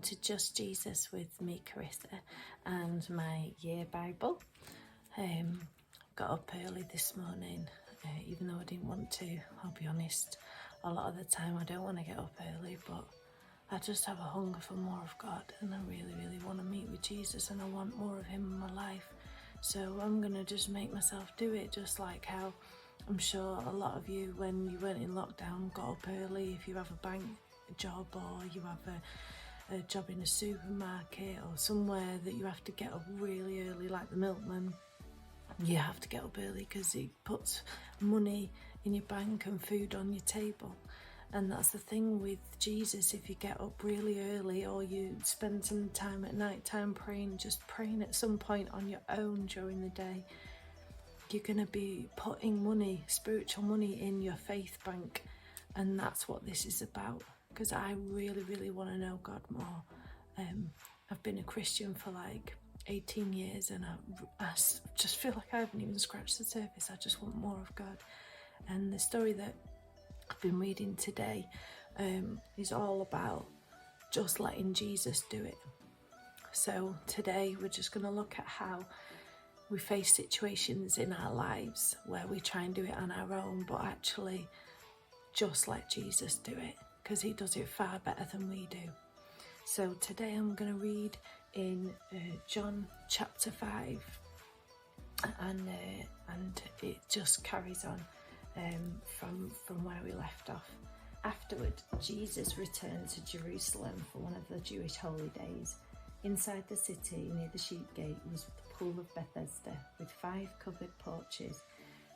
welcome to Just Jesus with me, Carissa, and my year Bible. Got up early this morning, even though I didn't want to. I'll be honest, a lot of the time I don't want to get up early, but I just have a hunger for more of God, and I really want to meet with Jesus, and I want more of him in my life. So I'm going to just make myself do it, just like how I'm sure a lot of you, when you weren't in lockdown, got up early. If you have a bank job or you have a job in a supermarket or somewhere that you have to get up really early, like the milkman, you have to get up early because it puts money in your bank and food on your table. And that's the thing with Jesus. If you get up really early or you spend some time at night time praying, just praying at some point on your own during the day, you're going to be putting money, spiritual money, in your faith bank. And that's what this is about, because I really want to know God more. I've been a Christian for like 18 years and I just feel like I haven't even scratched the surface. I just want more of God. And the story that I've been reading today is all about just letting Jesus do it. So today we're just going to look at how we face situations in our lives where we try and do it on our own, but actually just let Jesus do it, because he does it far better than we do. So today I'm going to read in John chapter 5, and it just carries on from where we left off. Afterward, Jesus returned to Jerusalem for one of the Jewish holy days. Inside the city, near the sheep gate, was the pool of Bethesda, with 5 covered porches.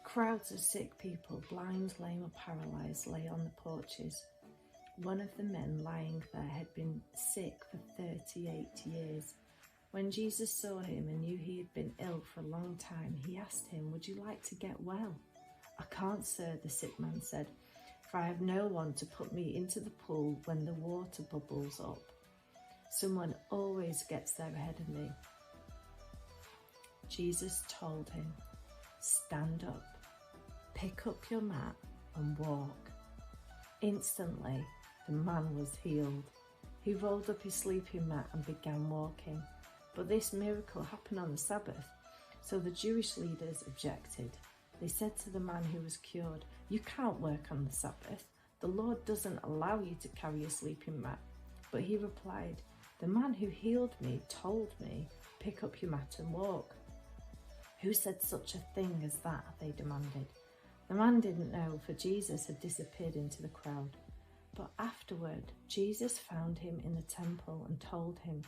Crowds of sick people, blind, lame or paralysed, lay on the porches. One of the men lying there had been sick for 38 years. When Jesus saw him and knew he had been ill for a long time, he asked him, "Would you like to get well?" "I can't, sir," the sick man said, "for I have no one to put me into the pool when the water bubbles up. Someone always gets there ahead of me." Jesus told him, "Stand up, pick up your mat and walk." Instantly, the man was healed. He rolled up his sleeping mat and began walking. But this miracle happened on the Sabbath, so the Jewish leaders objected. They said to the man who was cured, "You can't work on the Sabbath. The Lord doesn't allow you to carry a sleeping mat." But he replied, "The man who healed me told me, 'Pick up your mat and walk.'" "Who said such a thing as that?" they demanded. The man didn't know, for Jesus had disappeared into the crowd. But afterward, Jesus found him in the temple and told him,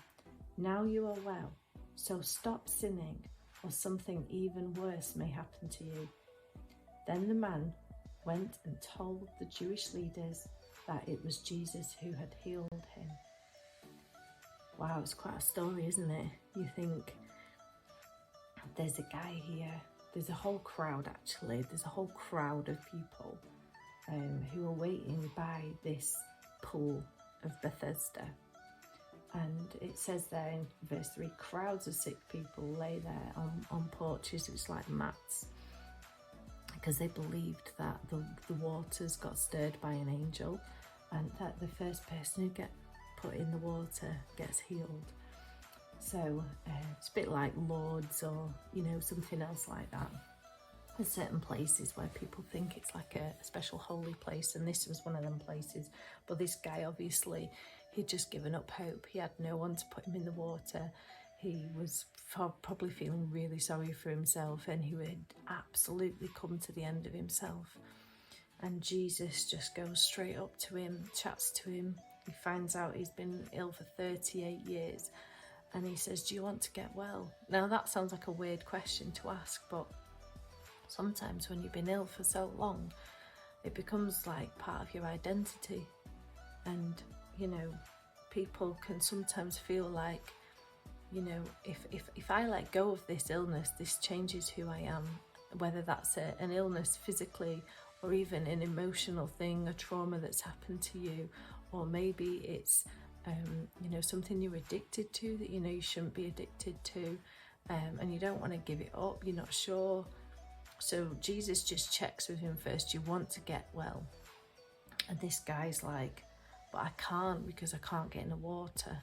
"Now you are well, so stop sinning, or something even worse may happen to you." Then the man went and told the Jewish leaders that it was Jesus who had healed him. Wow, it's quite a story, isn't it? You think, there's a guy here, there's a whole crowd actually, there's a whole crowd of people who are waiting by this pool of Bethesda. And it says there in verse 3, crowds of sick people lay there on porches, it's like mats, because they believed that the waters got stirred by an angel, and that the first person who gets put in the water gets healed. So it's a bit like Lourdes or, something else like that. There's certain places where people think it's like a special holy place, and this was one of them places. But this guy, obviously, he'd just given up hope. He had no one to put him in the water. He was probably feeling really sorry for himself, and he had absolutely come to the end of himself. And Jesus just goes straight up to him, chats to him. He finds out he's been ill for 38 years, and he says, "Do you want to get well?" Now that sounds like a weird question to ask, but sometimes when you've been ill for so long, it becomes like part of your identity. And, people can sometimes feel like, if I let go of this illness, this changes who I am, whether that's an illness physically or even an emotional thing, a trauma that's happened to you, or maybe it's, something you're addicted to that you shouldn't be addicted to, and you don't want to give it up, you're not sure. So Jesus just checks with him first, "You want to get well?" And this guy's like, "But I can't, because I can't get in the water."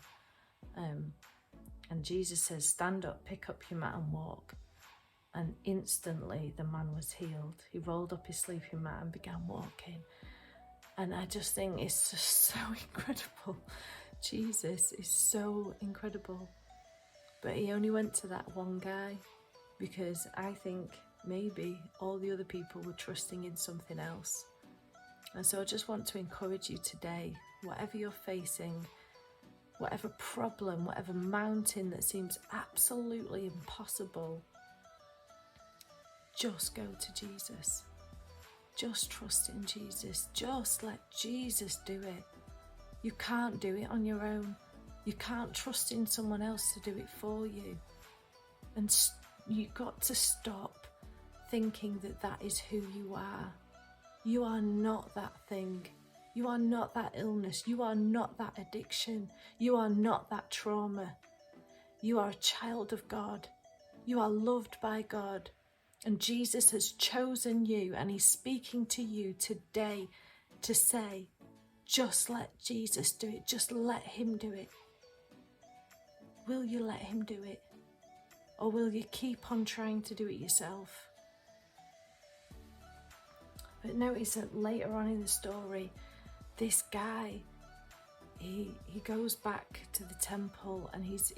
And Jesus says, stand up, pick up your mat and walk. And instantly the man was healed. He rolled up his sleeping mat and began walking. And I just think it's just so incredible. Jesus is so incredible. But he only went to that one guy because I think maybe all the other people were trusting in something else. And so I just want to encourage you today, whatever you're facing, whatever problem, whatever mountain that seems absolutely impossible, just go to Jesus. Just trust in Jesus. Just let Jesus do it. You can't do it on your own. You can't trust in someone else to do it for you. And you've got to stop thinking that that is who you are. You are not that thing. You are not that illness. You are not that addiction. You are not that trauma. You are a child of God. You are loved by God. And Jesus has chosen you, and he's speaking to you today to say, just let Jesus do it. Just let him do it. Will you let him do it? Or will you keep on trying to do it yourself? But notice that later on in the story, this guy, he goes back to the temple and he's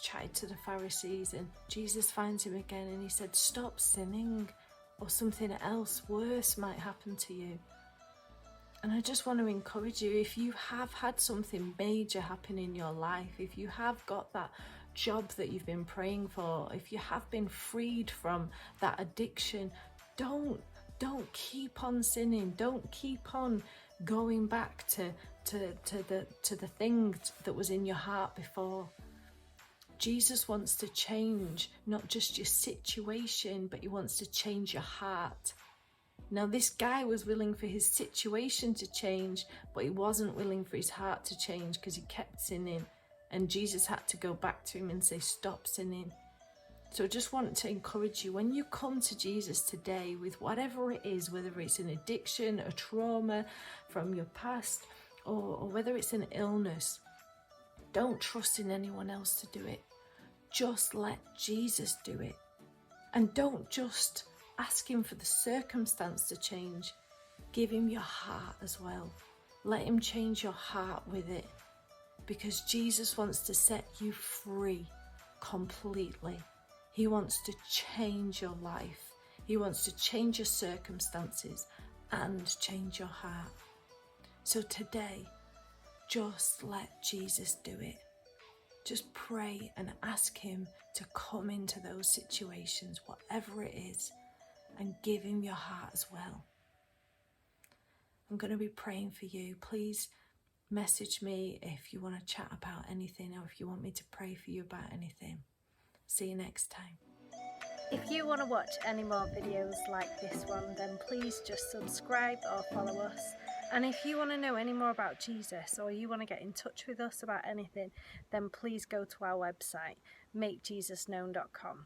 chatted to the Pharisees, and Jesus finds him again and he said, stop sinning or something else worse might happen to you. And I just want to encourage you, if you have had something major happen in your life, if you have got that job that you've been praying for, if you have been freed from that addiction, don't keep on sinning. Don't keep on going back to the thing that was in your heart before. Jesus wants to change not just your situation, but he wants to change your heart. Now, this guy was willing for his situation to change, but he wasn't willing for his heart to change because he kept sinning. And Jesus had to go back to him and say, stop sinning. So I just want to encourage you, when you come to Jesus today with whatever it is, whether it's an addiction, a trauma from your past, or whether it's an illness, don't trust in anyone else to do it. Just let Jesus do it. And don't just ask him for the circumstance to change. Give him your heart as well. Let him change your heart with it. Because Jesus wants to set you free completely. He wants to change your life. He wants to change your circumstances and change your heart. So today, just let Jesus do it. Just pray and ask him to come into those situations, whatever it is, and give him your heart as well. I'm going to be praying for you. Please message me if you want to chat about anything, or if you want me to pray for you about anything. See you next time. If you want to watch any more videos like this one, then please just subscribe or follow us. And if you want to know any more about Jesus, or you want to get in touch with us about anything, then please go to our website, makejesusknown.com.